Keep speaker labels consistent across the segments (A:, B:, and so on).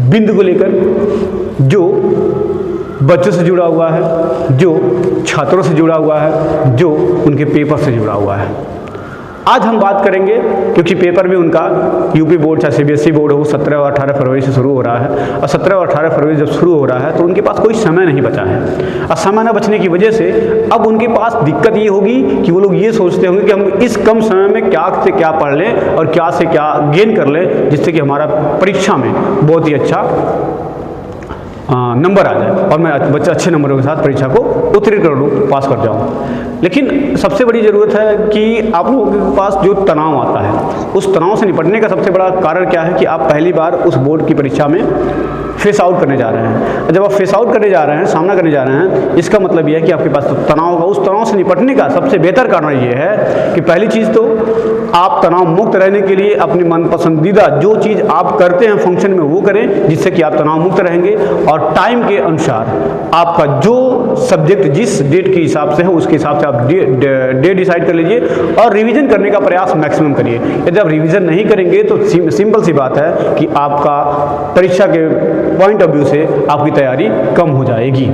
A: बिंदु को लेकर, जो बच्चों से जुड़ा हुआ है, जो छात्रों से जुड़ा हुआ है, जो उनके पेपर से जुड़ा हुआ है। आज हम बात करेंगे, क्योंकि पेपर में उनका यूपी बोर्ड चाहे सीबीएसई बोर्ड हो 17 और 18 फरवरी से शुरू हो रहा है, और 17 और 18 फरवरी जब शुरू हो रहा है तो उनके पास कोई समय नहीं बचा है। और समय न बचने की वजह से अब उनके पास दिक्कत ये होगी कि वो लोग ये सोचते होंगे कि हम इस कम समय में क्या से क्या पढ़ लें और क्या से क्या गेन कर लें, जिससे कि हमारा परीक्षा में बहुत ही अच्छा नंबर आ जाए और मैं बच्चे अच्छे नंबरों के साथ परीक्षा को उत्तीर्ण कर लूँ, पास कर जाऊँ। लेकिन सबसे बड़ी ज़रूरत है कि आप लोगों के पास जो तनाव आता है, उस तनाव से निपटने का सबसे बड़ा कारण क्या है कि आप पहली बार उस बोर्ड की परीक्षा में फेस आउट करने जा रहे हैं। जब आप फेस आउट करने जा रहे हैं, सामना करने जा रहे हैं, इसका मतलब यह है कि आपके पास तनाव होगा। उस तनाव से निपटने का सबसे बेहतर कारण ये है कि पहली चीज़ तो आप तनाव मुक्त रहने के लिए अपनी मन पसंदीदा जो चीज़ आप करते हैं फंक्शन में वो करें, जिससे कि आप तनाव मुक्त रहेंगे। और टाइम के अनुसार आपका जो सब्जेक्ट जिस डेट के हिसाब से है उसके हिसाब से आप डे डिसाइड कर लीजिए और रिवीजन करने का प्रयास मैक्सिमम करिए। यदि आप रिवीजन नहीं करेंगे तो सिंपल सी बात है कि आपका परीक्षा के पॉइंट ऑफ व्यू से आपकी तैयारी कम हो जाएगी।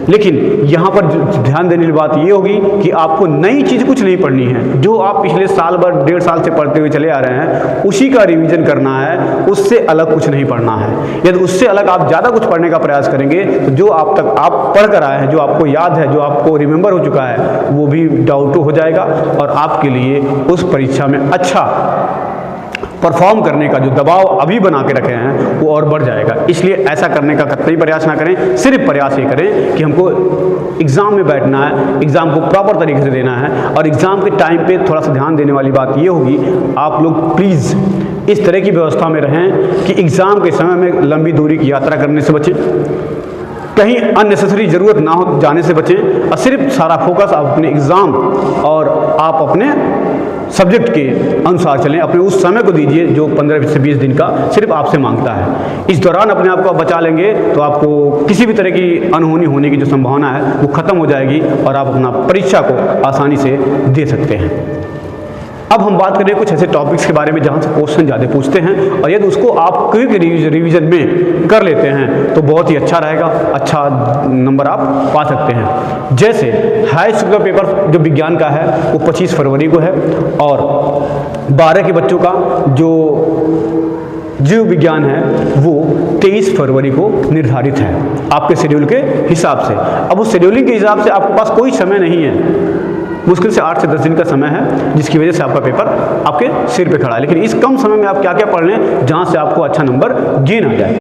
A: लेकिन यहाँ पर ध्यान देने की बात ये होगी कि आपको नई चीज़ कुछ नहीं पढ़नी है। जो आप पिछले साल भर 1.5 साल से पढ़ते हुए चले आ रहे हैं उसी का रिवीजन करना है, उससे अलग कुछ नहीं पढ़ना है। यदि उससे अलग आप ज़्यादा कुछ पढ़ने का प्रयास करेंगे तो जो आप तक आप पढ़ कर आए हैं, जो आपको याद है, जो आपको रिमेंबर हो चुका है, वो भी डाउट हो जाएगा और आपके लिए उस परीक्षा में अच्छा परफॉर्म करने का जो दबाव अभी बना के रखे हैं वो और बढ़ जाएगा। इसलिए ऐसा करने का कतई प्रयास ना करें। सिर्फ प्रयास ये करें कि हमको एग्ज़ाम में बैठना है, एग्ज़ाम को प्रॉपर तरीके से देना है और एग्ज़ाम के टाइम पे थोड़ा सा ध्यान देने वाली बात ये होगी, आप लोग प्लीज़ इस तरह की व्यवस्था में रहें कि एग्ज़ाम के समय में लंबी दूरी की यात्रा करने से बचें, कहीं अननेसेसरी ज़रूरत ना हो जाने से बचें और सिर्फ सारा फोकस आप अपने एग्ज़ाम और आप अपने सब्जेक्ट के अनुसार चलें। अपने उस समय को दीजिए जो 15 से 20 दिन का सिर्फ आपसे मांगता है। इस दौरान अपने आप को बचा लेंगे तो आपको किसी भी तरह की अनहोनी होने की जो संभावना है वो खत्म हो जाएगी और आप अपना परीक्षा को आसानी से दे सकते हैं। अब हम बात करें कुछ ऐसे टॉपिक्स के बारे में जहाँ से क्वेश्चन ज़्यादा पूछते हैं और यदि उसको आप क्विक रिवीजन में कर लेते हैं तो बहुत ही अच्छा रहेगा, अच्छा नंबर आप पा सकते हैं। जैसे हाई स्कूल का पेपर जो विज्ञान का है वो 25 फरवरी को है और 12 के बच्चों का जो जीव विज्ञान है वो 23 फरवरी को निर्धारित है आपके शेड्यूल के हिसाब से। अब उस शेड्यूलिंग के हिसाब से आपके पास कोई समय नहीं है, मुश्किल से 8 से 10 दिन का समय है, जिसकी वजह से आपका पेपर आपके सिर पे खड़ा है। लेकिन इस कम समय में आप क्या क्या पढ़ लें जहाँ से आपको अच्छा नंबर गेन आ जाए।